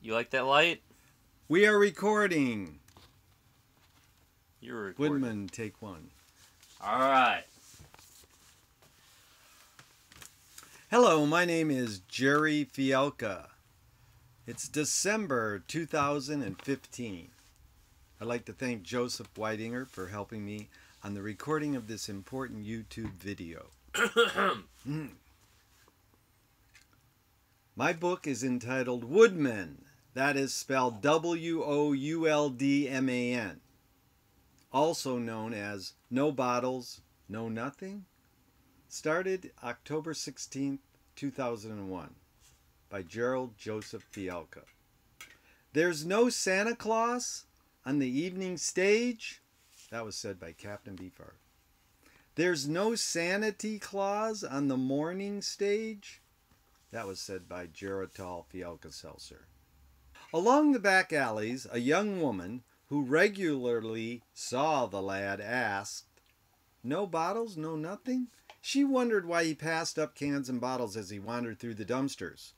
You like that light? We are recording. You're recording. Wouldman, take one. All right. Hello, my name is Gerry Fialka. It's December 2015. I'd like to thank Joseph Whitinger for helping me on the recording of this important YouTube video. My book is entitled Wouldman. That is spelled W-O-U-L-D-M-A-N. Also known as No Bottles, No Nothing. Started October 16th, 2001 by Gerald Joseph Fialka. There's no Santa Claus on the evening stage. That was said by Captain Beefheart. There's no Sanity Claus on the morning stage. That was said by Geritol Fialka Seltzer. Along the back alleys, a young woman who regularly saw the lad asked, "No bottles, no nothing?" She wondered why he passed up cans and bottles as he wandered through the dumpsters.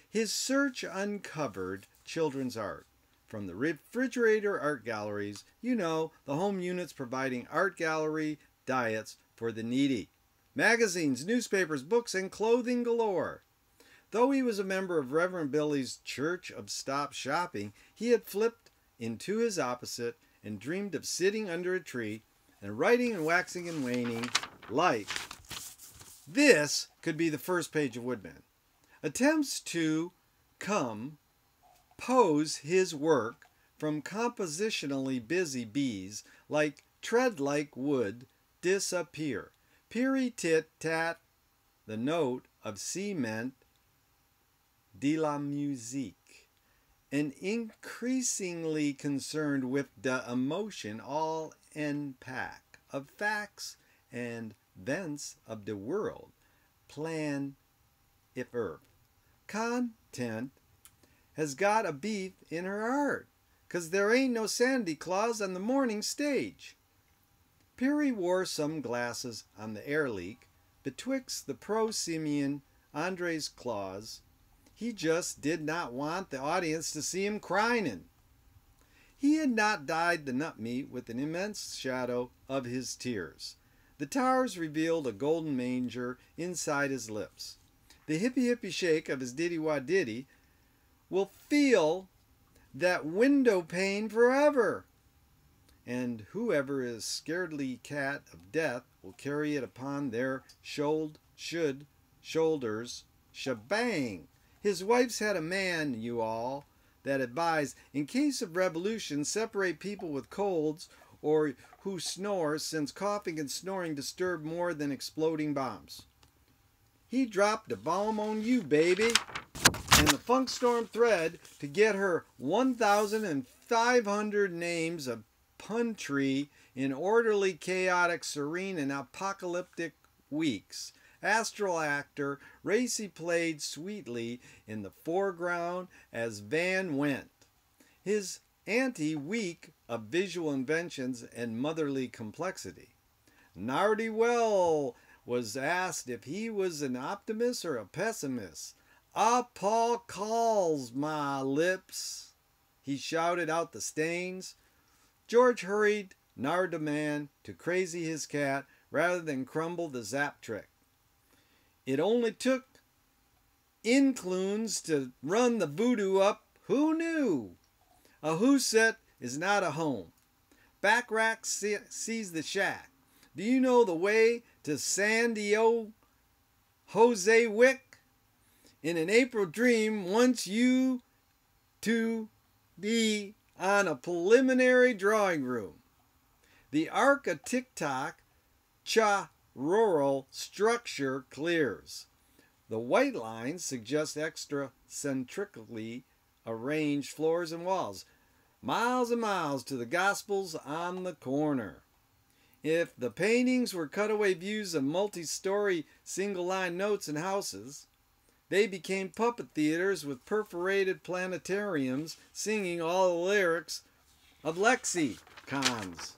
His search uncovered children's art. From the refrigerator art galleries, the home units providing art gallery diets for the needy. Magazines, newspapers, books, and clothing galore. Though he was a member of Reverend Billy's Church of Stop Shopping, he had flipped into his opposite and dreamed of sitting under a tree and writing and waxing and waning life. This could be the first page of Wouldman. Attempts to compose his work from compositionally busy bees like tread like wood disappear. Peery tit tat, the note of cement de la musique, and increasingly concerned with the emotion all en pack of facts and events of the world, plan if earth. Content has got a beef in her heart, 'cause there ain't no Sandy Claus on the morning stage. Peary wore some glasses on the air leak betwixt the pro-Simeon Andres Claus. He just did not want the audience to see him crying. He had not dyed the nut meat with an immense shadow of his tears. The towers revealed a golden manger inside his lips. The hippy shake of his diddy-wah-diddy will feel that window pane forever. And whoever is scaredly cat of death will carry it upon their shoulders shebang. His wife's had a man, you all, that advised, in case of revolution, separate people with colds or who snore, since coughing and snoring disturb more than exploding bombs. He dropped a bomb on you, baby. And the funk storm thread to get her 1,500 names of puntry in orderly, chaotic, serene, and apocalyptic weeks. Astral actor Racy played sweetly in the foreground as Van went. His auntie weak of visual inventions and motherly complexity. Nardy Well was asked if he was an optimist or a pessimist. Paul calls my lips. He shouted out the stains. George hurried Nardaman to crazy his cat rather than crumble the zap trick. It only took inclunes to run the voodoo up. Who knew? A whoset is not a home. Backrack sees the shack. Do you know the way to San Diego, Jose Wick? In an April dream, once you to be on a preliminary drawing room. The arc of TikTok, rural structure clears. The white lines suggest extracentrically arranged floors and walls. Miles and miles to the Gospels on the corner. If the paintings were cutaway views of multi-story single-line notes and houses, they became puppet theaters with perforated planetariums singing all the lyrics of lexicons.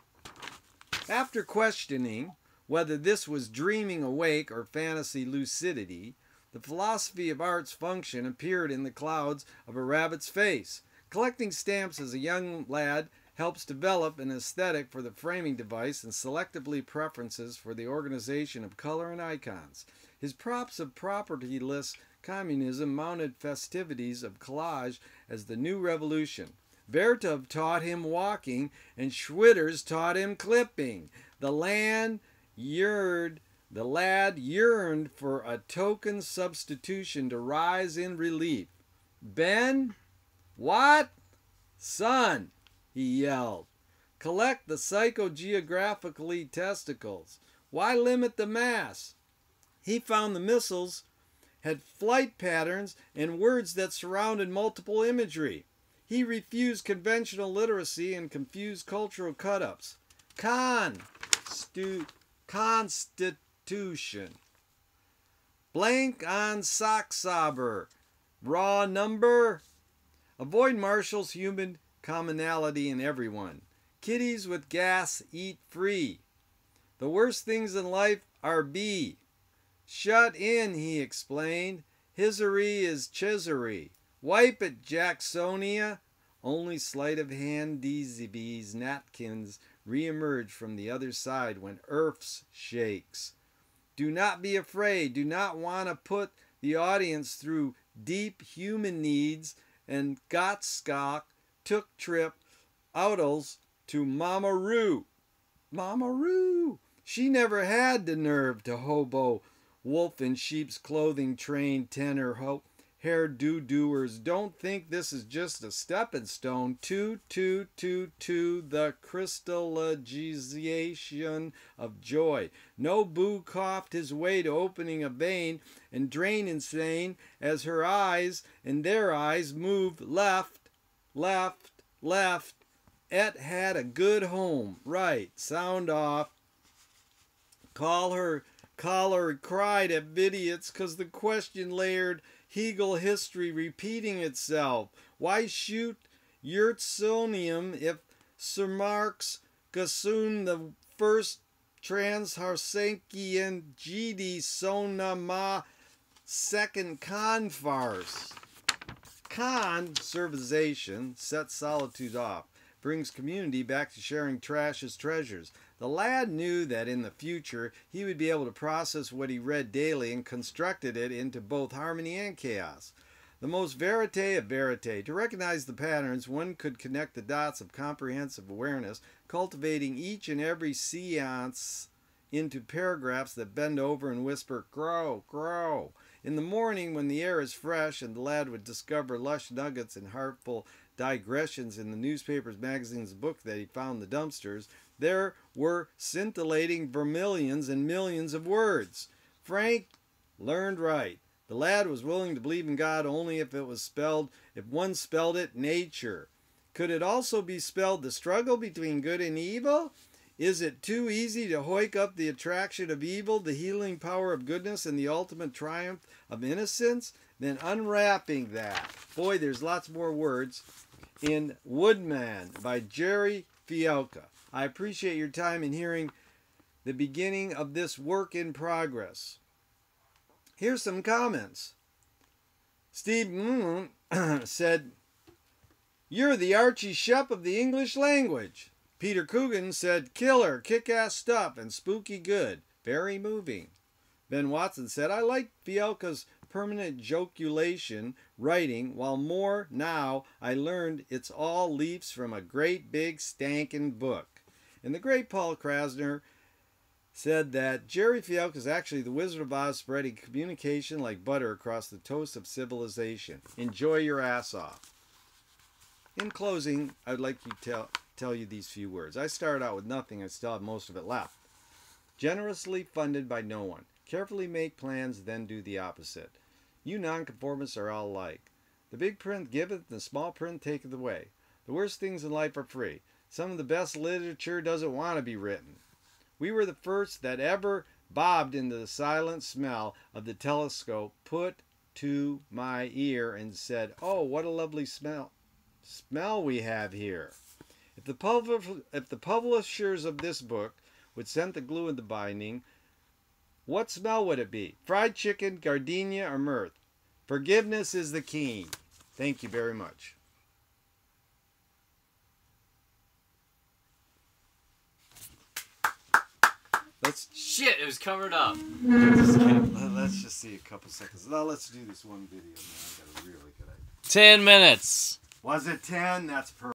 After questioning whether this was dreaming awake or fantasy lucidity, The philosophy of art's function appeared in the clouds of a rabbit's face. Collecting stamps as a young lad helps develop an aesthetic for the framing device and selectively preferences for the organization of color and icons. His props of propertyless communism mounted festivities of collage as the new revolution. Vertov taught him walking, and Schwitters taught him clipping. The lad yearned for a token substitution to rise in relief. Ben? What? Son, he yelled. Collect the psychogeographically testicles. Why limit the mass? He found the missiles had flight patterns and words that surrounded multiple imagery. He refused conventional literacy and confused cultural cut-ups. Constitution. Blank on socksauber. Raw number. Avoid Marshall's human commonality in everyone. Kiddies with gas eat free. The worst things in life are B. Shut in, he explained. Hisery is chisery. Wipe it, Jacksonia. Only sleight of hand DZB's napkins re-emerge from the other side when Earth's shakes. Do not be afraid. Do not want to put the audience through deep human needs, and Gottschalk took trip outles to Mama Roo. Mama Roo! She never had the nerve to hobo wolf in sheep's clothing trained tenor hair-do-doers. Don't think this is just a stepping stone to the crystallization of joy. No boo coughed his way to opening a vein and drain insane as her eyes and their eyes moved left, left, left. Et had a good home. Right. Sound off. Caller cried at idiots because the question layered Hegel history repeating itself. Why shoot Yertsonium if Sir Marx Gassoon the first Transharsenkian GD Sonama second con farce? Conservation sets solitude off, brings community back to sharing trash as treasures. The lad knew that in the future he would be able to process what he read daily and constructed it into both harmony and chaos. The most verite of verite. To recognize the patterns, one could connect the dots of comprehensive awareness, cultivating each and every seance into paragraphs that bend over and whisper, grow, grow. In the morning, when the air is fresh and the lad would discover lush nuggets and heartful digressions in the newspapers, magazines, and books that he found in the dumpsters, there were scintillating vermilions and millions of words. Frank learned right. The lad was willing to believe in God only if one spelled it nature. Could it also be spelled the struggle between good and evil? Is it too easy to hoik up the attraction of evil, the healing power of goodness, and the ultimate triumph of innocence? Then unwrapping that. Boy, there's lots more words in Wouldman by Gerry Fialka. I appreciate your time in hearing the beginning of this work in progress. Here's some comments. Steve said, "You're the Archie Shepp of the English language." Peter Coogan said, "Killer, kick-ass stuff, and spooky good. Very moving." Ben Watson said, "I like Fialka's permanent joculation writing, while more now I learned it's all leaps from a great big stankin' book." And the great Paul Krasner said that Gerry Fialka is actually the Wizard of Oz spreading communication like butter across the toast of civilization. Enjoy your ass off. In closing, I'd like to tell you these few words. I started out with nothing. I still have most of it left. Generously funded by no one. Carefully make plans, then do the opposite. You nonconformists are all alike. The big print giveth, the small print taketh away. The worst things in life are free. Some of the best literature doesn't want to be written. We were the first that ever bobbed into the silent smell of the telescope, put to my ear, and said, "Oh, what a lovely smell we have here." If the publishers of this book would send the glue in the binding, What smell would it be? Fried chicken, gardenia, or mirth? Forgiveness is the key. Thank you very much. Shit, it was covered up. Let's just see a couple seconds. Now let's do this one video. Man, I got a really good idea. 10 minutes. Was it 10? That's perfect.